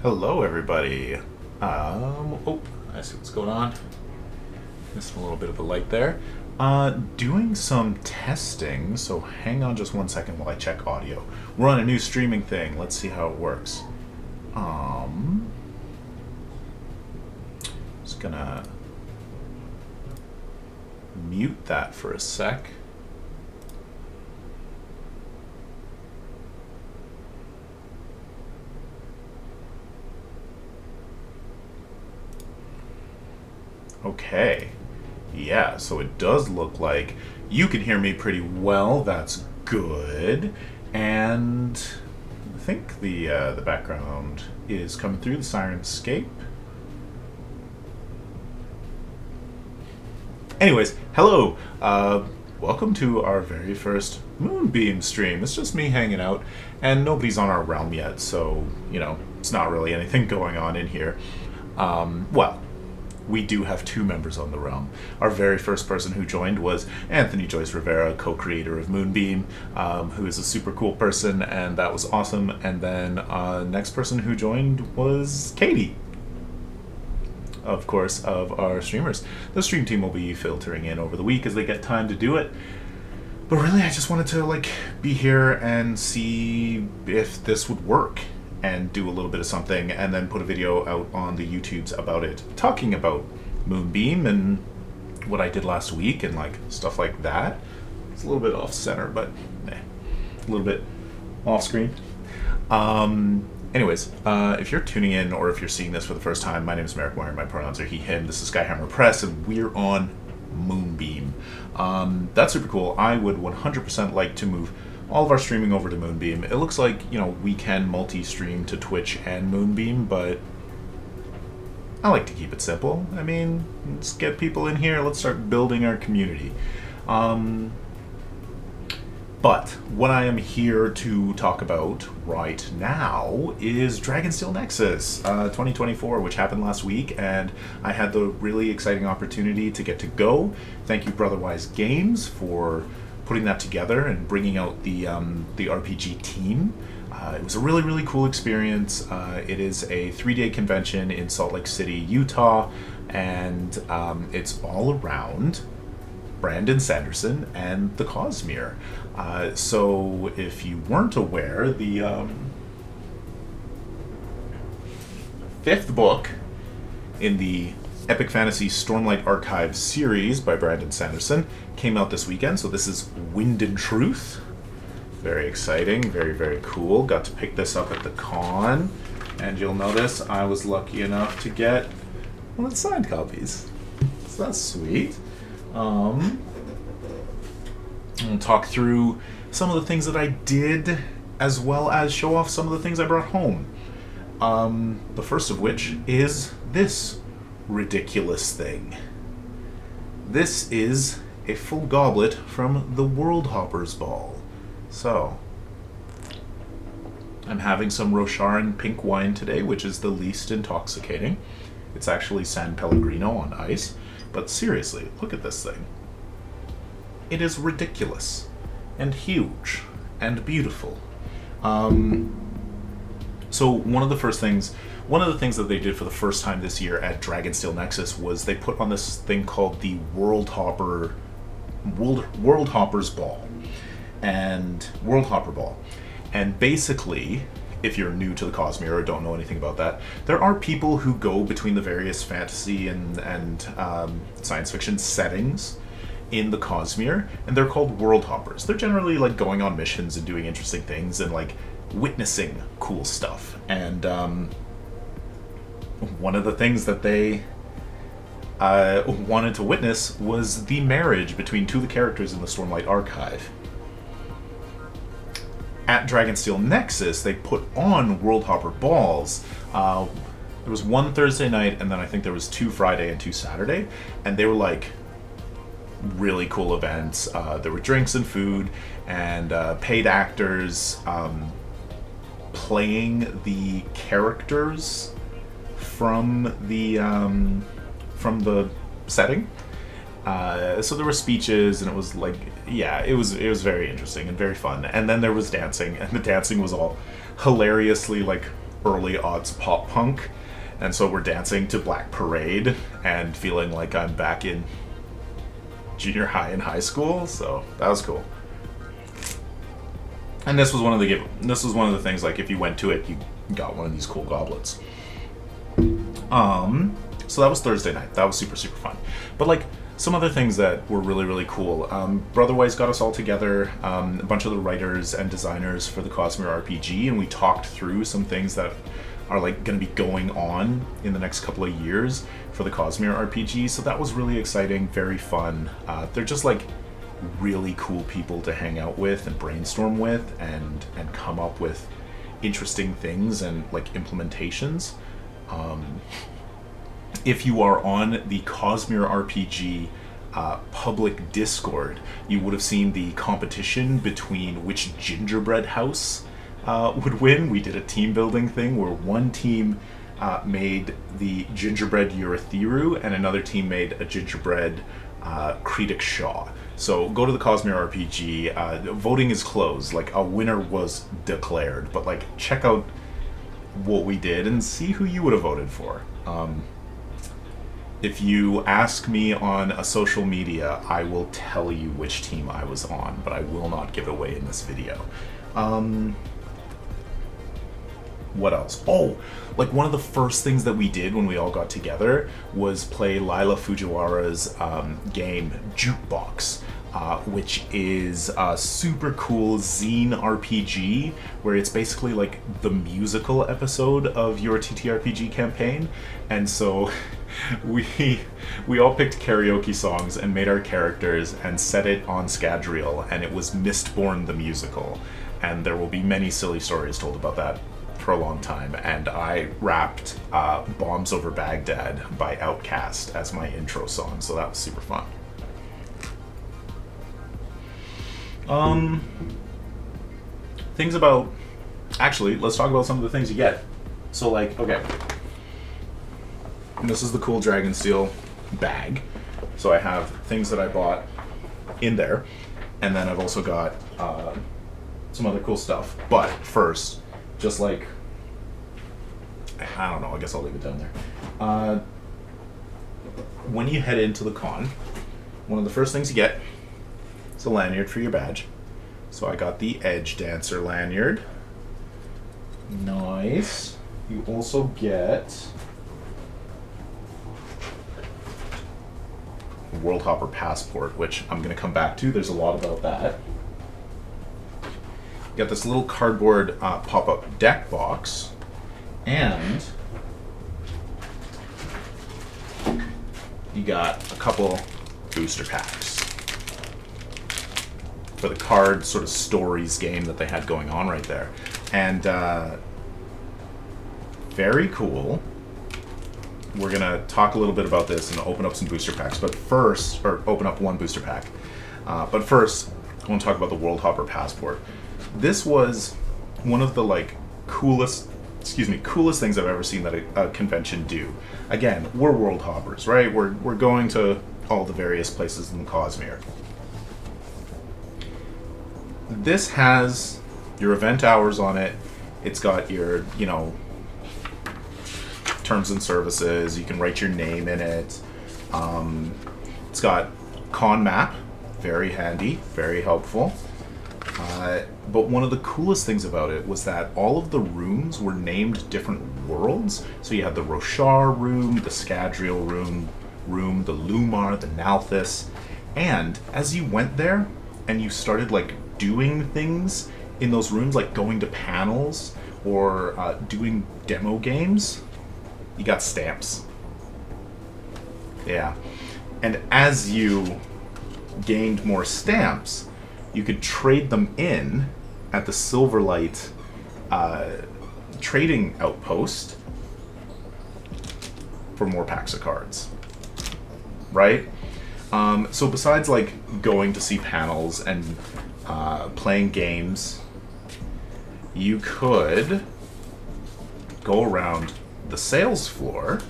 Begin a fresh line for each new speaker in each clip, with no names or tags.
Hello, everybody. Oh, I see what's going on. Missed a little bit of a light there. Doing some testing, so hang on just one second while I check audio. We're on a new streaming thing. Let's see how it works. Just gonna mute that for a sec. Okay. Yeah, so it does look like you can hear me pretty well. That's good. And I think the background is coming through the Syrinscape. Anyways, hello. Welcome to our very first Moonbeam stream. It's just me hanging out, and nobody's on our realm yet, so, it's not really anything going on in here. Well, we do have two members on the realm. Our very first person who joined was Anthony Joyce Rivera, co-creator of Moonbeam, who is a super cool person, and that was awesome. And then next person who joined was Katie, of course, of our streamers. The stream team will be filtering in over the week as they get time to do it. But really, I just wanted to be here and see if this would work, and do a little bit of something, and then put a video out on the YouTubes about it, talking about Moonbeam and what I did last week and stuff like that. It's a little bit off center, but a little bit off screen. Anyways, if you're tuning in or if you're seeing this for the first time, my name is Merrick Warren. My pronouns are he, him. This is Skyhammer Press, and we're on Moonbeam. That's super cool. I would 100% like to move all of our streaming over to Moonbeam. It looks like, we can multi-stream to Twitch and Moonbeam, but I like to keep it simple. I mean, let's get people in here. Let's start building our community. But what I am here to talk about right now is Dragonsteel Nexus 2024, which happened last week, and I had the really exciting opportunity to get to go. Thank you, Brotherwise Games, for putting that together and bringing out the RPG team. It was a really, really cool experience. It is a 3-day convention in Salt Lake City, Utah, and it's all around Brandon Sanderson and the Cosmere. So if you weren't aware, the fifth book in the Epic Fantasy Stormlight Archives series by Brandon Sanderson came out this weekend, so this is Wind and Truth. Very exciting, very, very cool. Got to pick this up at the con, and you'll notice I was lucky enough to get one of the signed copies. So that's sweet. I'll talk through some of the things that I did, as well as show off some of the things I brought home. The first of which is this ridiculous thing. This is a full goblet from the World Hoppers Ball. So, I'm having some Rosharan pink wine today, which is the least intoxicating. It's actually San Pellegrino on ice. But seriously, look at this thing. It is ridiculous, and huge, and beautiful. So one of the things that they did for the first time this year at Dragonsteel Nexus was they put on this thing called the World Hoppers Ball, and World Hopper Ball. And basically, if you're new to the Cosmere or don't know anything about that, there are people who go between the various fantasy and science fiction settings in the Cosmere, and they're called World Hoppers. They're generally going on missions and doing interesting things and witnessing cool stuff. And one of the things that they wanted to witness was the marriage between two of the characters in the Stormlight Archive. At Dragonsteel Nexus, they put on World Hopper Balls. There was one Thursday night, and then I think there was 2 Friday and 2 Saturday, and they were really cool events. There were drinks and food, and paid actors playing the characters from the setting. So there were speeches, and it was it was very interesting and very fun. And then there was dancing, and the dancing was all hilariously early aughts pop punk, and so we're dancing to Black Parade and feeling like I'm back in junior high and high school. So that was cool. And this was one of the things, like, if you went to it, you got one of these cool goblets. So that was Thursday night. That was super, super fun. But, like, some other things that were really, really cool. Brotherwise got us all together, a bunch of the writers and designers for the Cosmere RPG, and we talked through some things that are, like, going to be going on in the next couple of years for the Cosmere RPG. So that was really exciting, very fun. They're just, like, really cool people to hang out with and brainstorm with and come up with interesting things and, like, implementations. If you are on the Cosmere RPG public Discord, you would have seen the competition between which gingerbread house would win. We did a team building thing where one team made the gingerbread Urithiru and another team made a gingerbread Cretic Shaw. So go to the Cosmere RPG. Voting is closed. Like, a winner was declared, but, like, check out what we did and see who you would have voted for. If you ask me on a social media, I will tell you which team I was on, but I will not give it away in this video. What else? Oh, like, one of the first things that we did when we all got together was play Lila Fujiwara's game Jukebox, which is a super cool zine RPG where it's basically like the musical episode of your TTRPG campaign. And so we all picked karaoke songs and made our characters and set it on Scadrial, and it was Mistborn the musical. And there will be many silly stories told about that for a long time. And I rapped Bombs Over Baghdad by Outkast as my intro song, so that was super fun. Things about... Actually, let's talk about some of the things you get. So, like, okay. And this is the cool Dragonsteel bag. So I have things that I bought in there. And then I've also got some other cool stuff. But first, just like... I don't know, I guess I'll leave it down there. When you head into the con, one of the first things you get is a lanyard for your badge. So I got the Edge Dancer lanyard. Nice. You also get a World Hopper passport, which I'm going to come back to. There's a lot about that. You got this little cardboard pop-up deck box. And you got a couple booster packs for the card sort of stories game that they had going on right there. And very cool. We're going to talk a little bit about this and open up some booster packs. But first, or open up one booster pack. But first, I want to talk about the World Hopper passport. This was one of the, like, coolest things I've ever seen that a convention do. Again, we're world hoppers, right? We're going to all the various places in the Cosmere. This has your event hours on it. It's got your, you know, terms and services. You can write your name in it. It's got con map, very handy, very helpful. But one of the coolest things about it was that all of the rooms were named different worlds. So you had the Roshar room, the Scadrial room, the Lumar, the Nalthis. And as you went there and you started, like, doing things in those rooms, like going to panels or doing demo games, you got stamps. Yeah. And as you gained more stamps, you could trade them in at the Silverlight trading outpost for more packs of cards, right? So besides, like, going to see panels and playing games, you could go around the sales floor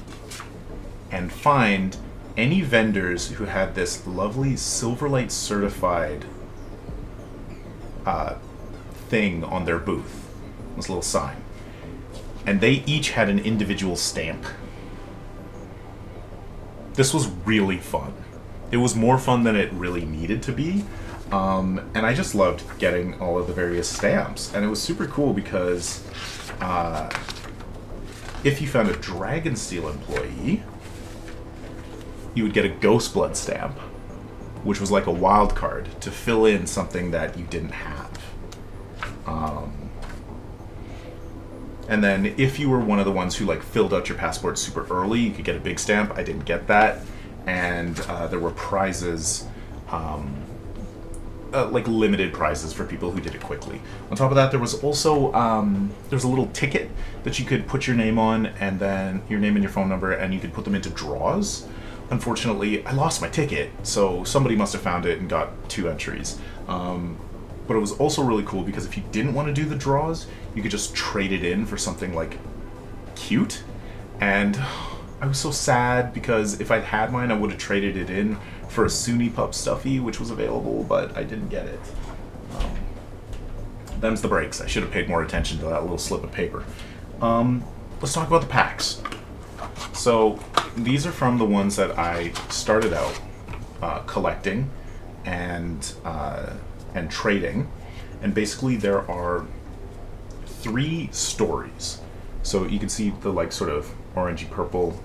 and find any vendors who had this lovely Silverlight certified thing on their booth. This little sign. and they each had an individual stamp. This was really fun. It was more fun than it really needed to be. And I just loved getting all of the various stamps. And it was super cool because if you found a Dragonsteel employee, you would get a Ghostblood stamp, which was like a wild card to fill in something that you didn't have. And then if you were one of the ones who like filled out your passport super early, you could get a big stamp. I didn't get that. And there were prizes, like limited prizes for people who did it quickly. On top of that, there was also there was a little ticket that you could put your name on, and then your name and your phone number, and you could put them into draws. Unfortunately, I lost my ticket, so somebody must have found it and got 2 entries. But it was also really cool because if you didn't want to do the draws, you could just trade it in for something like cute. And I was so sad because if I'd had mine, I would have traded it in for a Sunni Pup Stuffy, which was available, but I didn't get it. Them's the breaks. I should have paid more attention to that little slip of paper. Let's talk about the packs. So these are from the ones that I started out collecting and trading, and basically there are 3 stories. So you can see the like sort of orangey purple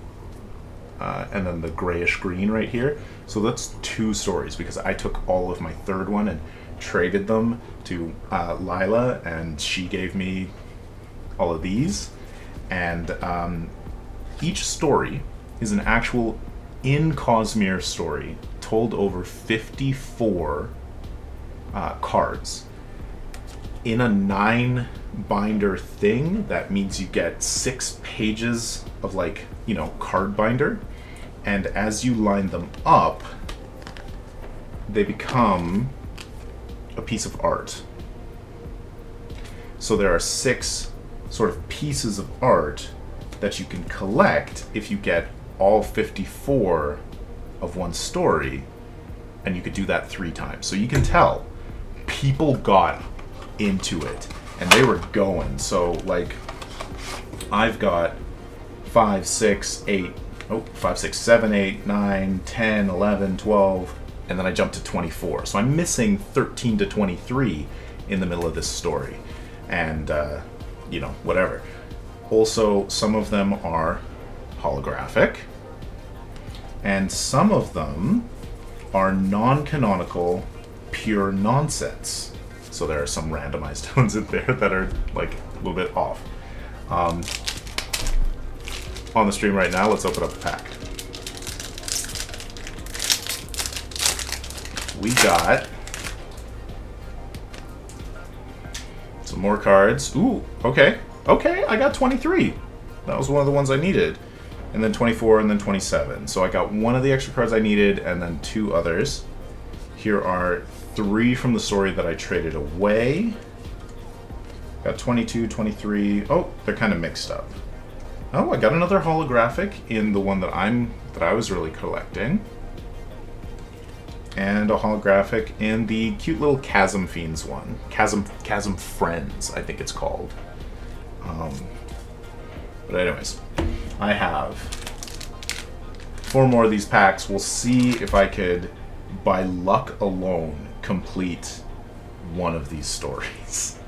and then the grayish green right here. So that's 2 stories because I took all of my 3rd one and traded them to Lila, and she gave me all of these. And each story is an actual in Cosmere story told over 54 cards. In a 9 binder thing, that means you get 6 pages of like, you know, card binder, and as you line them up, they become a piece of art. So there are 6 sort of pieces of art that you can collect if you get all 54 of one story, and you could do that 3 times. So you can tell people got into it and they were going. So like I've got 5, 6, 8, 5, 6, 7, 8, 9, 10, 11, 12, and then I jumped to 24. So I'm missing 13 to 23 in the middle of this story. And, you know, whatever. Also, some of them are holographic, and some of them are non-canonical, pure nonsense. So there are some randomized ones in there that are like a little bit off. On the stream right now, let's open up the pack. We got some more cards. Ooh, okay. Okay, I got 23. That was one of the ones I needed. And then 24 and then 27. So I got one of the extra cards I needed and then 2 others. Here are 3 from the story that I traded away. Got 22, 23. Oh, they're kind of mixed up. Oh, I got another holographic in the one that I was really collecting. And a holographic in the cute little Chasm Fiends one. Chasm Friends, I think it's called. But anyways, I have 4 more of these packs. We'll see if I could, by luck alone, complete one of these stories.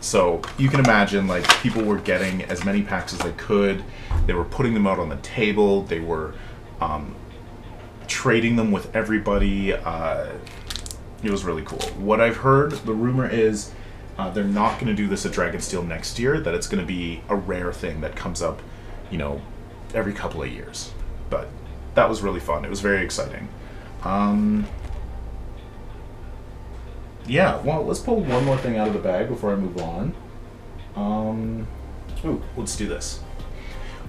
So you can imagine, like, people were getting as many packs as they could. They were putting them out on the table. They were trading them with everybody. It was really cool. What I've heard, the rumor is they're not going to do this at Dragonsteel next year, that it's going to be a rare thing that comes up, you know, every couple of years. But that was really fun. It was very exciting. Yeah, well, let's pull one more thing out of the bag before I move on. Ooh, let's do this.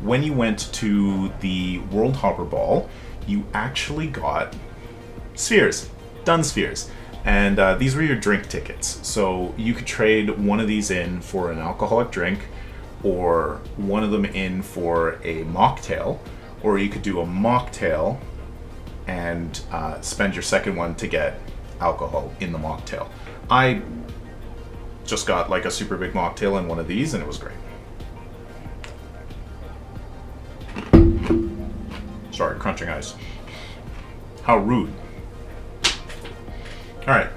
When you went to the World Hopper Ball, you actually got spheres, done spheres. And these were your drink tickets. So you could trade one of these in for an alcoholic drink, or one of them in for a mocktail, or you could do a mocktail and spend your second one to get alcohol in the mocktail. I just got like a super big mocktail in one of these, and it was great. crunching ice. How rude. Alright.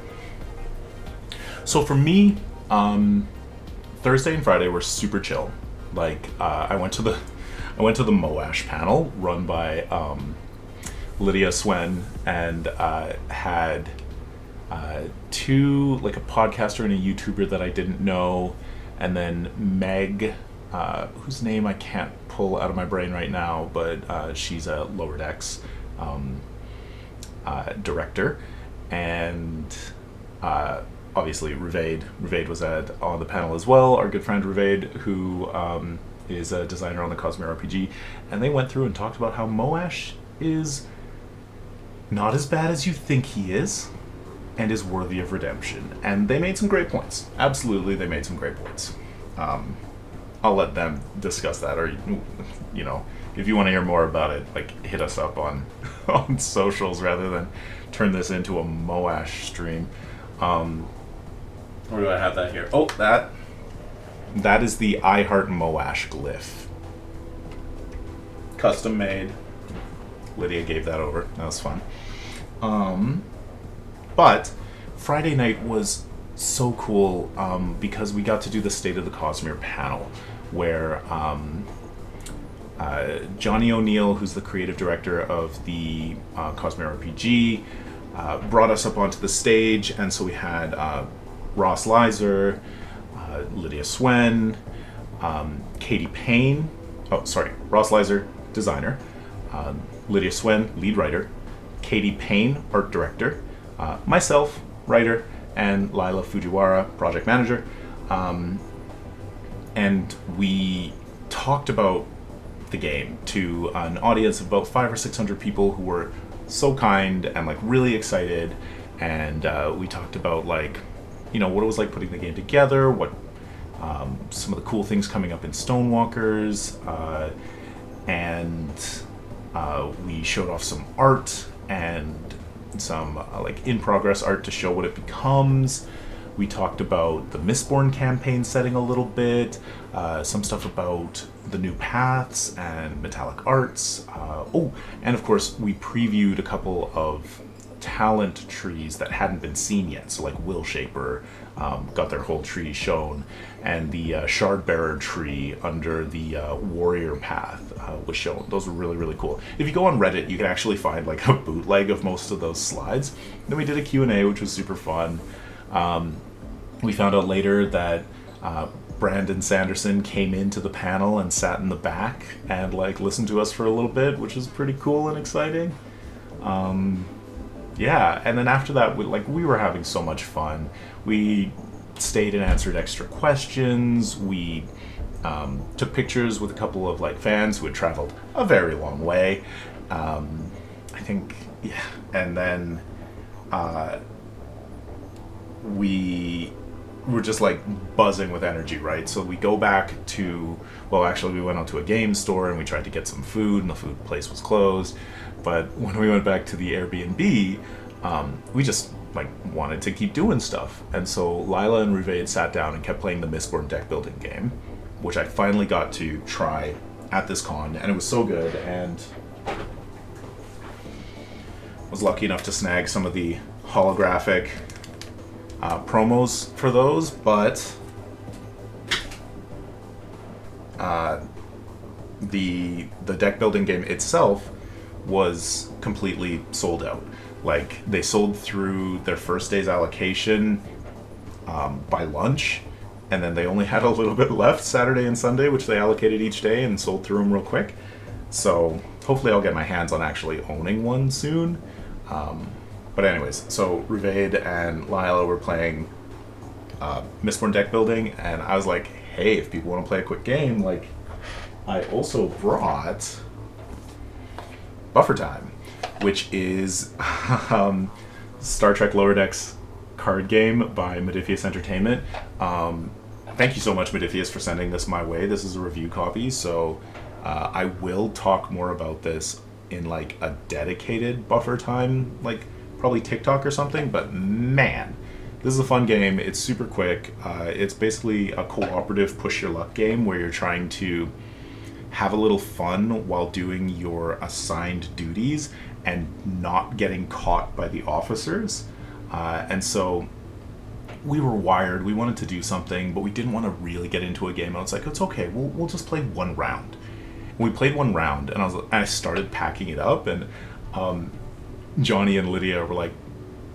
So for me, Thursday and Friday were super chill. Like, I went to the Moash panel run by Lydia Swen, and had two, like a podcaster and a YouTuber that I didn't know, and then Meg, whose name I can't pull out of my brain right now, but she's a Lower Decks director, and obviously Ruvade was on the panel as well, our good friend Ruvade, who is a designer on the Cosmere RPG, and they went through and talked about how Moash is not as bad as you think he is, and is worthy of redemption. And they made some great points. Absolutely, they made some great points. I'll let them discuss that, or if you want to hear more about it, like, hit us up on on socials rather than turn this into a Moash stream. Where do I have that here? Oh, that is the I Heart Moash glyph. Custom made. Lydia gave that over. That was fun. But Friday night was so cool because we got to do the State of the Cosmere panel, where Johnny O'Neill, who's the creative director of the Cosmere RPG, brought us up onto the stage, and so we had Ross Leiser, Lydia Swen, Katie Payne, Ross Leiser, designer, Lydia Swen, lead writer, Katie Payne, art director, myself, writer, and Lila Fujiwara, project manager. And we talked about the game to an audience of about 500 or 600 people who were so kind and like really excited. And we talked about like, what it was like putting the game together, what some of the cool things coming up in Stonewalkers, and we showed off some art and some like in-progress art to show what it becomes. We talked about the Mistborn campaign setting a little bit, some stuff about the new paths and metallic arts. And of course we previewed a couple of talent trees that hadn't been seen yet. So like Will Shaper got their whole tree shown, and the Shardbearer tree under the Warrior Path was shown. Those were really, really cool. If you go on Reddit, you can actually find like a bootleg of most of those slides. Then we did a Q&A, which was super fun. We found out later that Brandon Sanderson came into the panel and sat in the back and like listened to us for a little bit, which was pretty cool and exciting. Yeah, and then after that, we were having so much fun. We stayed and answered extra questions. We took pictures with a couple of like fans who had traveled a very long way. I think, yeah, and then we were just like buzzing with energy, right? So we go back to, we went out to a game store and we tried to get some food, and the food place was closed. But when we went back to the Airbnb, we just like wanted to keep doing stuff. And so Lila and Ruvade sat down and kept playing the Mistborn deck building game, which I finally got to try at this con, and it was so good, and was lucky enough to snag some of the holographic promos for those, but the deck building game itself was completely sold out. Like, they sold through their first day's allocation by lunch, and then they only had a little bit left Saturday and Sunday, which they allocated each day and sold through them real quick. So hopefully I'll get my hands on actually owning one soon. But anyways, so Ruvade and Lila were playing Mistborn deck building, and I was like, hey, if people want to play a quick game, like, I also brought Buffer Time, which is Star Trek Lower Decks card game by Modiphius Entertainment. Thank you so much, Modiphius, for sending this my way. This is a review copy, so I will talk more about this in like a dedicated Buffer Time, like probably TikTok or something, but man, this is a fun game. It's super quick. It's basically a cooperative push your luck game where you're trying to have a little fun while doing your assigned duties and not getting caught by the officers. And so we were wired. We wanted to do something, but we didn't want to really get into a game. I was like, it's okay. We'll just play one round. And we played one round, and I started packing it up, and Johnny and Lydia were like,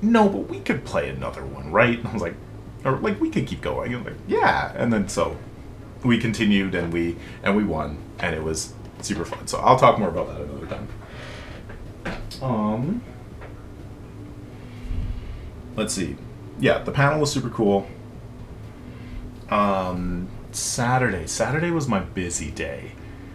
no, but we could play another one, right? And I was like, or like, we could keep going. And I'm like, yeah. And then so we continued, and we won, and it was super fun. So I'll talk more about that another time. Let's see. Yeah, the panel was super cool. Saturday was my busy day.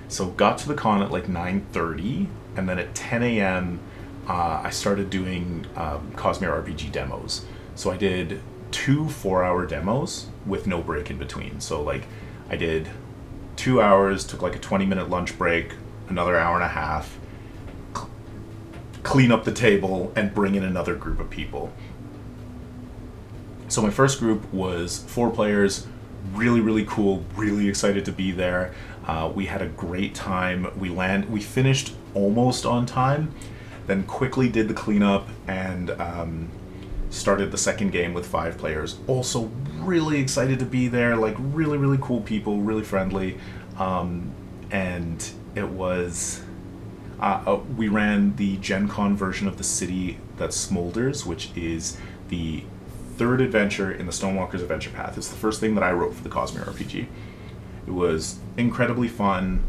So got to the con at like 9:30, and then at 10 a.m. I started doing Cosmere RPG demos. So I did 2 4-hour demos with no break in between. So like I did 2 hours, took like a 20-minute lunch break, another hour and a half, clean up the table, and bring in another group of people. So my first group was 4 players, really, really cool, really excited to be there. We had a great time. We finished almost on time, then quickly did the cleanup and started the second game with 5 players. Also really excited to be there, like really, really cool people, really friendly. And it was, we ran the Gen Con version of the city that smolders, which is the 3rd adventure in the Stonewalker's Adventure Path. It's the first thing that I wrote for the Cosmere RPG. It was incredibly fun,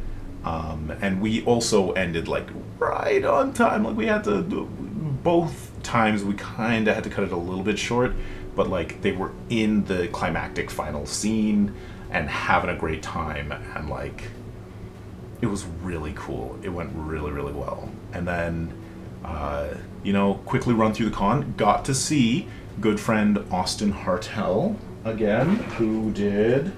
and we also ended like right on time. Like we had to, both times we kind of had to cut it a little bit short, but like they were in the climactic final scene and having a great time, and like it was really cool. It went really, really well. And then, quickly run through the con, got to see good friend Austin Hartel again, who did,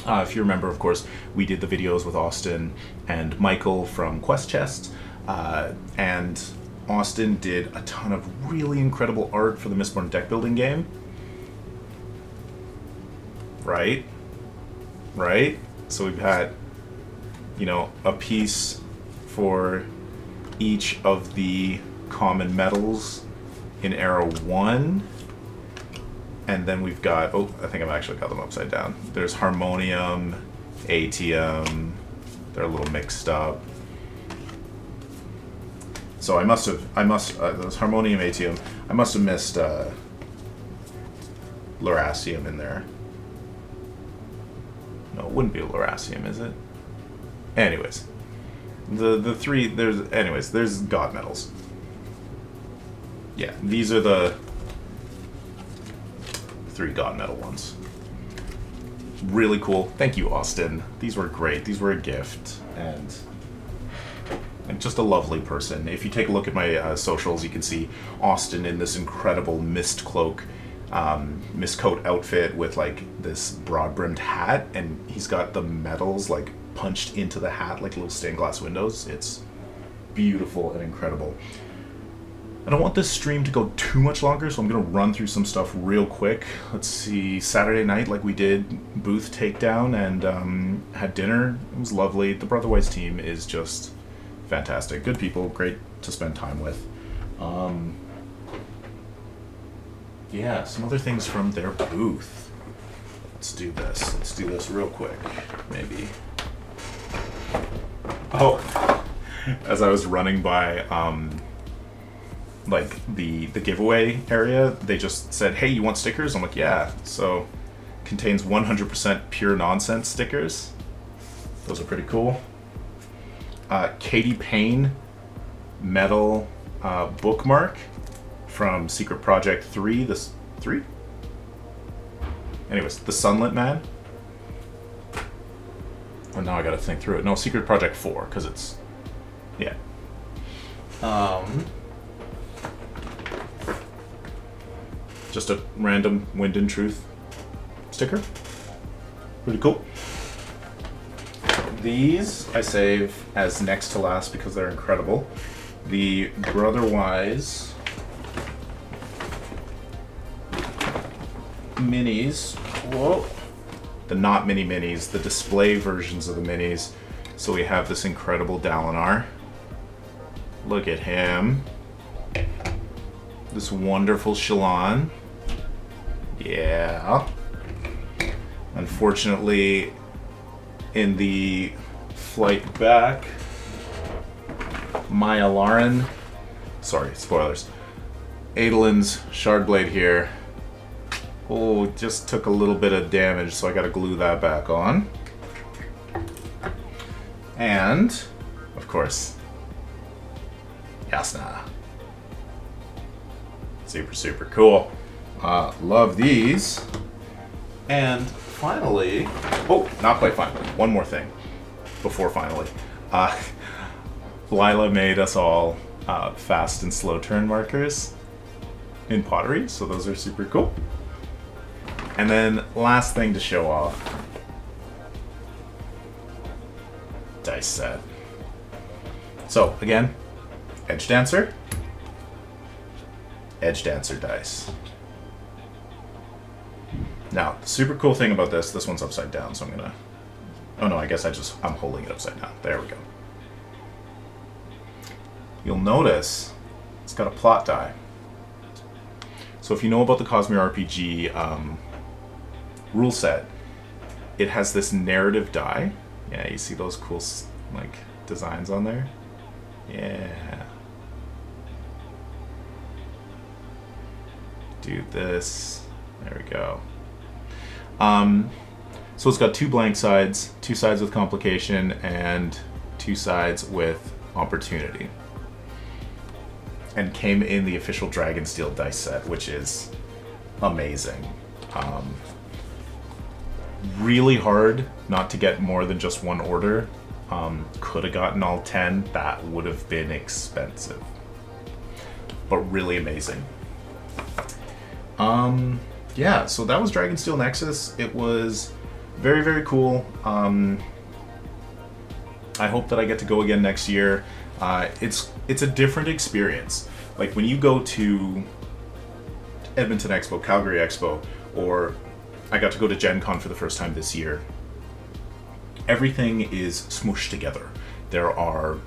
if you remember, of course, we did the videos with Austin and Michael from Quest Chest, and Austin did a ton of really incredible art for the Mistborn deck building game. Right? So we've had, a piece for each of the common metals in Era 1, and then we've got, I think I've actually got them upside down. There's Harmonium, Atium, they're a little mixed up. So there's Harmonium, Atium, I must have missed Lerasium in there. No, it wouldn't be a Lerasium, is it? Anyways, the 3, there's God metals. Yeah, these are the 3 God metal ones. Really cool. Thank you, Austin. These were great. These were a gift, and just a lovely person. If you take a look at my socials, you can see Austin in this incredible mist coat outfit with like this broad-brimmed hat, and he's got the metals like punched into the hat like little stained glass windows. It's beautiful and incredible. I don't want this stream to go too much longer, so I'm going to run through some stuff real quick. Let's see, Saturday night, like we did, booth takedown and had dinner. It was lovely. The Brotherwise team is just fantastic. Good people, great to spend time with. Yeah, some other things from their booth. Let's do this real quick, maybe. Oh, as I was running by like the giveaway area, they just said, hey, you want stickers? I'm like, yeah. So contains 100% pure nonsense stickers. Those are pretty cool. Katie Payne metal bookmark from Secret Project 3. This 3? Anyways, the Sunlit Man. Oh, now I gotta think through it. No, Secret Project 4, because it's, yeah. Just a random Wind and Truth sticker. Pretty cool. These I save as next to last because they're incredible. The Brotherwise minis. Whoa. The not mini minis, the display versions of the minis. So we have this incredible Dalinar. Look at him. This wonderful Shallan. Yeah. Unfortunately, in the flight back, Maya Lauren, sorry, spoilers, Adolin's Shardblade here, oh, just took a little bit of damage, so I gotta glue that back on. And, of course, Yasna. Super, super cool. Love these. And finally, oh, not quite finally, one more thing before finally. Lila made us all fast and slow turn markers in pottery, so those are super cool. And then last thing to show off, dice set. So again, Edge Dancer dice. Now, the super cool thing about this one's upside down, so I'm gonna, oh no, I guess I'm holding it upside down. There we go. You'll notice it's got a plot die. So if you know about the Cosmere RPG rule set, it has this narrative die. Yeah, you see those cool like designs on there? Yeah. Do this. There we go. So it's got 2 blank sides, 2 sides with complication, and 2 sides with opportunity. And came in the official Dragonsteel dice set, which is amazing. Really hard not to get more than just 1 order. Could have gotten all 10. That would have been expensive. But really amazing. Yeah, so that was Dragonsteel Nexus. It was very, very cool. I hope that I get to go again next year. It's a different experience. Like when you go to Edmonton Expo, Calgary Expo, or I got to go to Gen Con for the first time this year, everything is smooshed together. There are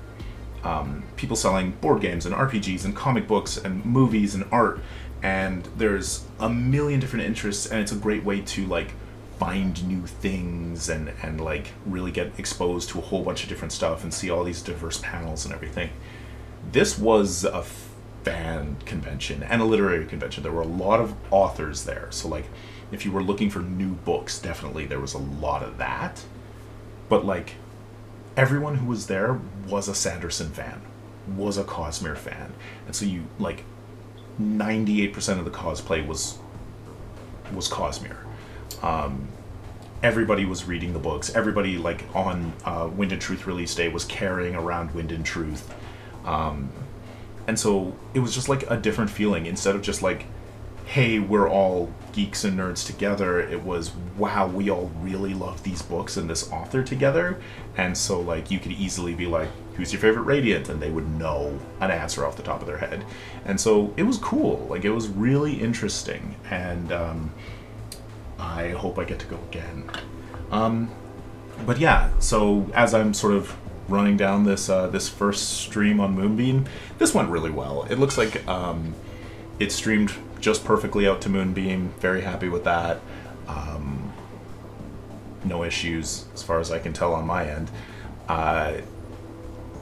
people selling board games and RPGs and comic books and movies and art, and there's a million different interests, and it's a great way to like find new things and like really get exposed to a whole bunch of different stuff and see all these diverse panels and everything. This was a fan convention and a literary convention. There were a lot of authors there, so like if you were looking for new books, definitely there was a lot of that. But like everyone who was there was a Sanderson fan, was a Cosmere fan, and so you like 98% of the cosplay was Cosmere. Everybody was reading the books. Everybody like on Wind and Truth release day was carrying around Wind and Truth, and so it was just like a different feeling. Instead of just like, hey, we're all geeks and nerds together, it was, wow, we all really love these books and this author together. And so like you could easily be like, who's your favorite Radiant? And they would know an answer off the top of their head. And so it was cool. Like it was really interesting. And I hope I get to go again. But yeah, so as I'm sort of running down this this first stream on Moonbeam, this went really well. It looks like it streamed just perfectly out to Moonbeam. Very happy with that. No issues as far as I can tell on my end.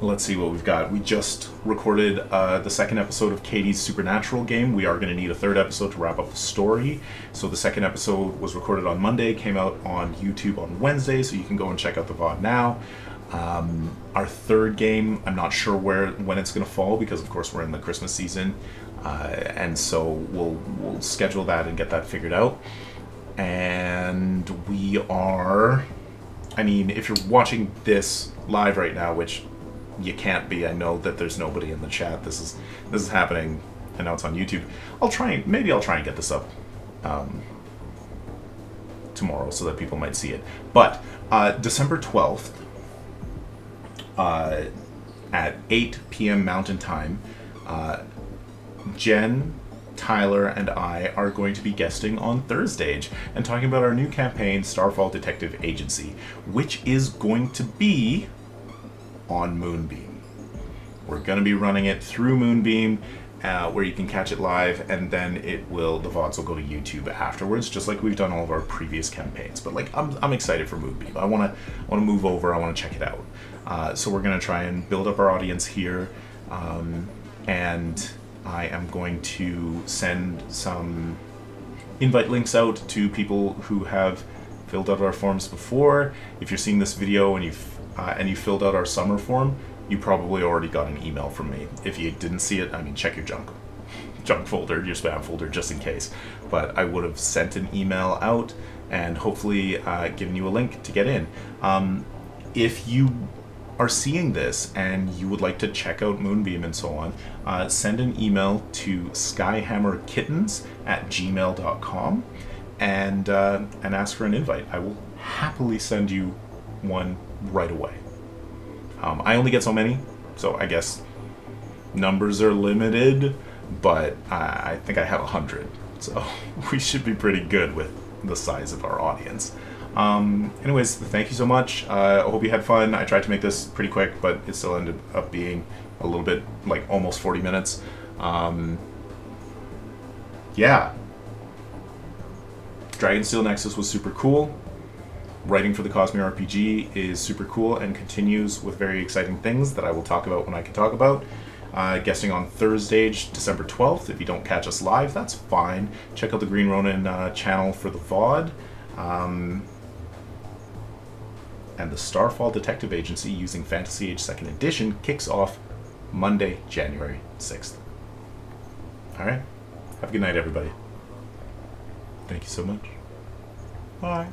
Let's see what we've got. We just recorded the second episode of Katie's Supernatural game. We are going to need a third episode to wrap up the story. So the second episode was recorded on Monday, came out on YouTube on Wednesday, so you can go and check out the VOD now. Our third game, I'm not sure when it's going to fall, because of course we're in the Christmas season, and so we'll schedule that and get that figured out. And we are, I mean, if you're watching this live right now, which you can't be, I know that there's nobody in the chat. This is happening, and now it's on YouTube. I'll try and get this up tomorrow so that people might see it. But December 12th at 8 p.m. Mountain Time, Jen, Tyler, and I are going to be guesting on Thursday and talking about our new campaign, Starfall Detective Agency, which is going to be on Moonbeam. We're going to be running it through Moonbeam, where you can catch it live, and then the VODs will go to YouTube afterwards, just like we've done all of our previous campaigns. But like, I'm excited for Moonbeam. I want to move over. I want to check it out. So we're going to try and build up our audience here, and I am going to send some invite links out to people who have filled out our forms before. If you're seeing this video and you filled out our summer form, you probably already got an email from me. If you didn't see it, I mean, check your junk folder, your spam folder, just in case. But I would have sent an email out and hopefully given you a link to get in. If you are seeing this and you would like to check out Moonbeam and so on, send an email to skyhammerkittens@gmail.com and ask for an invite. I will happily send you one right away. I only get so many, so I guess numbers are limited, but I think I have 100, so we should be pretty good with the size of our audience. Anyways, thank you so much. I hope you had fun. I tried to make this pretty quick, but it still ended up being a little bit, like almost 40 minutes. Yeah. Dragonsteel Nexus was super cool. Writing for the Cosmere RPG is super cool and continues with very exciting things that I will talk about when I can talk about. Guesting on Thursday, December 12th. If you don't catch us live, that's fine. Check out the Green Ronin channel for the VOD. And the Starfall Detective Agency using Fantasy Age 2nd Edition kicks off Monday, January 6th. Alright. Have a good night, everybody. Thank you so much. Bye.